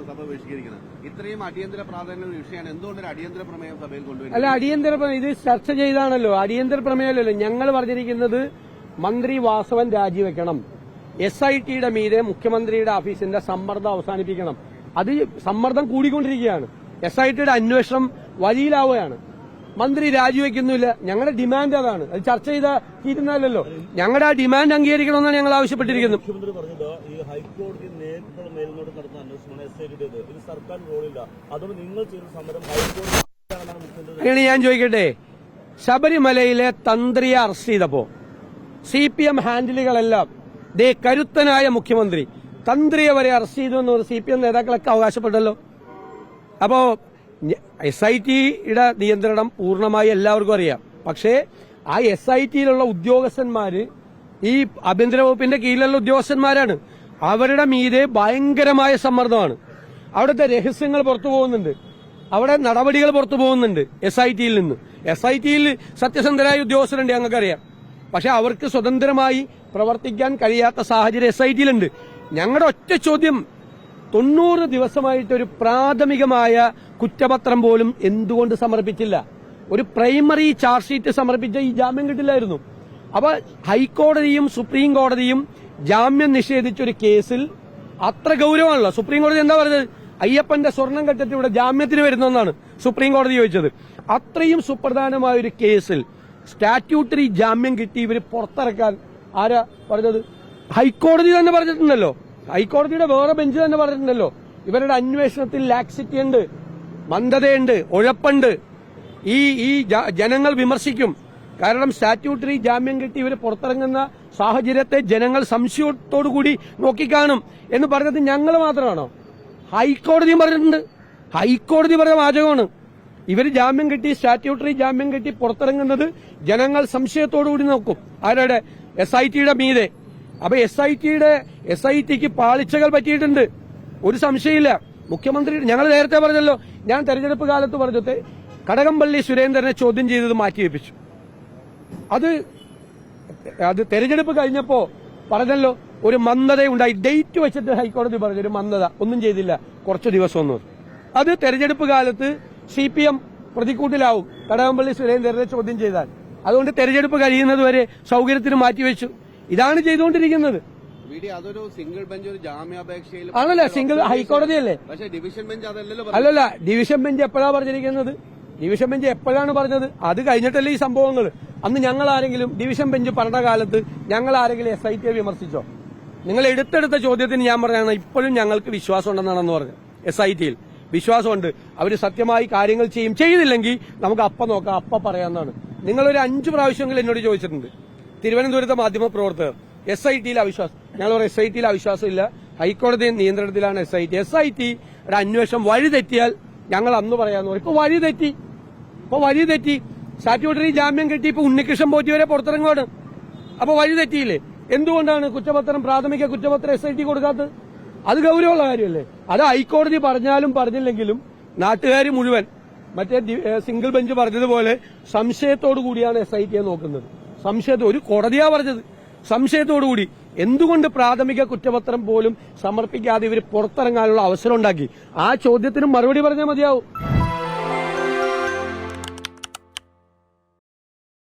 സഭ ബഹിഷ്കരിക്കുന്നത്. ഇത്രയും അടിയന്തര പ്രാധാന്യമുള്ള വിഷയമാണ്. എന്തുകൊണ്ടൊരു അടിയന്തര പ്രമേയം സഭയിൽ കൊണ്ടുവരുന്നത്? അല്ല, അടിയന്തര പ്രമേയം ഇത് ചർച്ച ചെയ്താണല്ലോ. അടിയന്തര പ്രമേയമല്ലല്ലോ. ഞങ്ങൾ പറഞ്ഞിരിക്കുന്നത് മന്ത്രി വാസവൻ രാജിവെക്കണം, SITയുടെ മീതെ മുഖ്യമന്ത്രിയുടെ ഓഫീസിന്റെ സമ്മർദ്ദം അവസാനിപ്പിക്കണം. അത് സമ്മർദ്ദം കൂടിക്കൊണ്ടിരിക്കുകയാണ്. SITയുടെ അന്വേഷണം വഴിയിലാവുകയാണ്. മന്ത്രി രാജിവെക്കുന്നില്ല. ഞങ്ങളുടെ ഡിമാൻഡ് അതാണ്. അത് ചർച്ച ചെയ്ത തീരുന്നല്ലോ. ഞങ്ങളുടെ ആ ഡിമാൻഡ് അംഗീകരിക്കണമെന്നാണ് ഞങ്ങൾ ആവശ്യപ്പെട്ടിരിക്കുന്നത്. മുഖ്യമന്ത്രി പറഞ്ഞത് ഈ ഹൈക്കോടതി നേരിട്ടുള്ള മേൽനോട്ടം നടത്തുന്ന അന്വേഷണമാണ് SITയുടേത്. ഇത് സർക്കാർ റോളില്ല. അതുകൊണ്ട് നിങ്ങൾ ചെയ്ത സമരം ഹൈക്കോടതി. അങ്ങനെ ഞാൻ ചോദിക്കട്ടെ, ശബരിമലയിലെ തന്ത്രിയെ അറസ്റ്റ് ചെയ്തപ്പോ CPM ഹാൻഡിലുകളെല്ലാം കരുത്തനായ മുഖ്യമന്ത്രി തന്ത്രിയെ വരെ അറസ്റ്റ് ചെയ്തു എന്ന് CPM നേതാക്കളൊക്കെ അവകാശപ്പെട്ടല്ലോ. അപ്പോ SITയുടെ നിയന്ത്രണം പൂർണ്ണമായി എല്ലാവർക്കും അറിയാം. പക്ഷേ ആ SITയിലുള്ള ഉദ്യോഗസ്ഥന്മാര് ഈ ആഭ്യന്തര വകുപ്പിന്റെ കീഴിലുള്ള ഉദ്യോഗസ്ഥന്മാരാണ്. അവരുടെ മീതെ ഭയങ്കരമായ സമ്മർദ്ദമാണ്. അവിടുത്തെ രഹസ്യങ്ങൾ പുറത്തു പോകുന്നുണ്ട്, അവിടെ നടപടികൾ പുറത്തു പോകുന്നുണ്ട് SITയിൽ നിന്ന്. SITയിൽ സത്യസന്ധരായ ഉദ്യോഗസ്ഥരുണ്ട്, ഞങ്ങൾക്കറിയാം. പക്ഷെ അവർക്ക് സ്വതന്ത്രമായി പ്രവർത്തിക്കാൻ കഴിയാത്ത സാഹചര്യം SITയിലുണ്ട്. ഞങ്ങളുടെ ഒറ്റ ചോദ്യം, 90 ദിവസമായിട്ട് ഒരു പ്രാഥമികമായ കുറ്റപത്രം പോലും എന്തുകൊണ്ട് സമർപ്പിച്ചില്ല? ഒരു പ്രൈമറി ചാർജ് ഷീറ്റ് സമർപ്പിച്ച ഈ ജാമ്യം കിട്ടില്ലായിരുന്നു. അപ്പൊ ഹൈക്കോടതിയും സുപ്രീം കോടതിയും ജാമ്യം നിഷേധിച്ച ഒരു കേസിൽ അത്ര ഗൌരവമാണല്ലോ. സുപ്രീം കോടതി എന്താ പറഞ്ഞത്? അയ്യപ്പന്റെ സ്വർണം കെട്ടിട്ട് ഇവിടെ ജാമ്യത്തിന് വരുന്നെന്നാണ് സുപ്രീം കോടതി ചോദിച്ചത്. അത്രയും സുപ്രധാനമായ ഒരു കേസിൽ സ്റ്റാറ്റ്യൂട്ടറി ജാമ്യം കിട്ടി ഇവര് പുറത്തിറക്കാൻ ആരാ പറഞ്ഞത്? ഹൈക്കോടതി തന്നെ പറഞ്ഞിട്ടുണ്ടല്ലോ. ഹൈക്കോടതിയുടെ വേറെ ബെഞ്ച് തന്നെ പറഞ്ഞിട്ടുണ്ടല്ലോ, ഇവരുടെ അന്വേഷണത്തിൽ ലാക്സിറ്റി ഉണ്ട്, മന്ദതയുണ്ട്, ഉഴപ്പുണ്ട്. ഈ ജനങ്ങൾ വിമർശിക്കും. കാരണം സ്റ്റാറ്റ്യൂട്ടറി ജാമ്യം കിട്ടി ഇവർ പുറത്തിറങ്ങുന്ന സാഹചര്യത്തെ ജനങ്ങൾ സംശയത്തോടുകൂടി നോക്കിക്കാണും എന്ന് പറഞ്ഞത് ഞങ്ങൾ മാത്രമാണോ? ഹൈക്കോടതിയും പറഞ്ഞിട്ടുണ്ട്. ഹൈക്കോടതി പറഞ്ഞ വാചകമാണ്. ഇവർ ജാമ്യം കിട്ടി, സ്റ്റാറ്റ്യൂട്ടറി ജാമ്യം കിട്ടി പുറത്തിറങ്ങുന്നത് ജനങ്ങൾ സംശയത്തോടുകൂടി നോക്കും. ആരുടെ? SITയുടെ മീതെ. അപ്പൊ SITക്ക് പാളിച്ചകൾ പറ്റിയിട്ടുണ്ട്, ഒരു സംശയമില്ല. മുഖ്യമന്ത്രി ഞങ്ങൾ നേരത്തെ പറഞ്ഞല്ലോ, ഞാൻ തെരഞ്ഞെടുപ്പ് കാലത്ത് പറഞ്ഞത് കടകംപള്ളി സുരേന്ദ്രനെ ചോദ്യം ചെയ്തത് മാറ്റിവെപ്പിച്ചു. അത് തെരഞ്ഞെടുപ്പ് കഴിഞ്ഞപ്പോ പറഞ്ഞല്ലോ ഒരു മന്ദതയുണ്ടായി. ഡേറ്റ് വെച്ചിട്ട് ഹൈക്കോടതി പറഞ്ഞു ഒരു മന്ദത, ഒന്നും ചെയ്തില്ല, കുറച്ചു ദിവസം ഒന്നും. അത് തെരഞ്ഞെടുപ്പ് കാലത്ത് CPM പ്രതിക്കൂട്ടിലാവും കടകംപള്ളി സുരേന്ദ്രനെ ചോദ്യം ചെയ്താൽ. അതുകൊണ്ട് തെരഞ്ഞെടുപ്പ് കഴിയുന്നതുവരെ സൌകര്യത്തിന് മാറ്റിവെച്ചു. ഇതാണ് ചെയ്തുകൊണ്ടിരിക്കുന്നത്. അതൊരു സിംഗിൾ ബെഞ്ച് ഒരു ജാമ്യാപേക്ഷയിൽ ആണല്ല, സിംഗിൾ ഹൈക്കോടതിയല്ലേ. പക്ഷേ ഡിവിഷൻ ബെഞ്ച് അതല്ലല്ലോ. അല്ലല്ല, ഡിവിഷൻ ബെഞ്ച് എപ്പോഴാണ് പറഞ്ഞിരിക്കുന്നത്? ഡിവിഷൻ ബെഞ്ച് എപ്പോഴാണ് പറഞ്ഞത്? അത് കഴിഞ്ഞിട്ടല്ലേ ഈ സംഭവങ്ങൾ. അന്ന് ഞങ്ങൾ ആരെങ്കിലും ഡിവിഷൻ ബെഞ്ച് പറഞ്ഞ കാലത്ത് ഞങ്ങൾ ആരെങ്കിലും SITയെ വിമർശിച്ചോ? നിങ്ങൾ എടുത്തെടുത്ത ചോദ്യത്തിന് ഞാൻ പറഞ്ഞാണ് ഇപ്പോഴും ഞങ്ങൾക്ക് വിശ്വാസം ഉണ്ടെന്നാണെന്ന് പറഞ്ഞു. SITയിൽ വിശ്വാസമുണ്ട്, അവർ സത്യമായി കാര്യങ്ങൾ ചെയ്യും. ചെയ്തില്ലെങ്കിൽ നമുക്ക് അപ്പം നോക്കാം, അപ്പം പറയാമെന്നാണ്. നിങ്ങളൊരു 5 പ്രാവശ്യമെങ്കിലും എന്നോട് ചോദിച്ചിട്ടുണ്ട്. തിരുവനന്തപുരത്തെ മാധ്യമ പ്രവർത്തകർ SITയിൽ അവിശ്വാസം. ഞങ്ങൾ പറയും SITയിൽ അവിശ്വാസമില്ല, ഹൈക്കോടതി നിയന്ത്രണത്തിലാണ് SITയുടെ അന്വേഷണം വഴിതെറ്റിയാൽ ഞങ്ങൾ അന്ന് പറയാമെന്ന് പറയും. ഇപ്പൊ വഴിതെറ്റി സ്റ്റാറ്റ്യൂട്ടറി ജാമ്യം കിട്ടി. ഇപ്പൊ ഉണ്ണികൃഷ്ണൻ പോറ്റി വരെ പുറത്തിറങ്ങുവാണ്. അപ്പൊ വഴിതെറ്റിയില്ലേ? എന്തുകൊണ്ടാണ് കുറ്റപത്രം, പ്രാഥമിക കുറ്റപത്രം SIT കൊടുക്കാത്തത്? അത് ഗൌരവമുള്ള കാര്യമല്ലേ? അത് ഹൈക്കോടതി പറഞ്ഞാലും പറഞ്ഞില്ലെങ്കിലും നാട്ടുകാർ മുഴുവൻ മറ്റേ സിംഗിൾ ബെഞ്ച് പറഞ്ഞതുപോലെ സംശയത്തോടു കൂടിയാണ് SITയെ നോക്കുന്നത്. ഒരു കോടതിയാ പറഞ്ഞത്, സംശയത്തോടുകൂടി. എന്തുകൊണ്ട് പ്രാഥമിക കുറ്റപത്രം പോലും സമർപ്പിക്കാതെ ഇവർ പുറത്തിറങ്ങാനുള്ള അവസരം ഉണ്ടാക്കി? ആ ചോദ്യത്തിന് മറുപടി പറഞ്ഞാൽ മതിയാവും.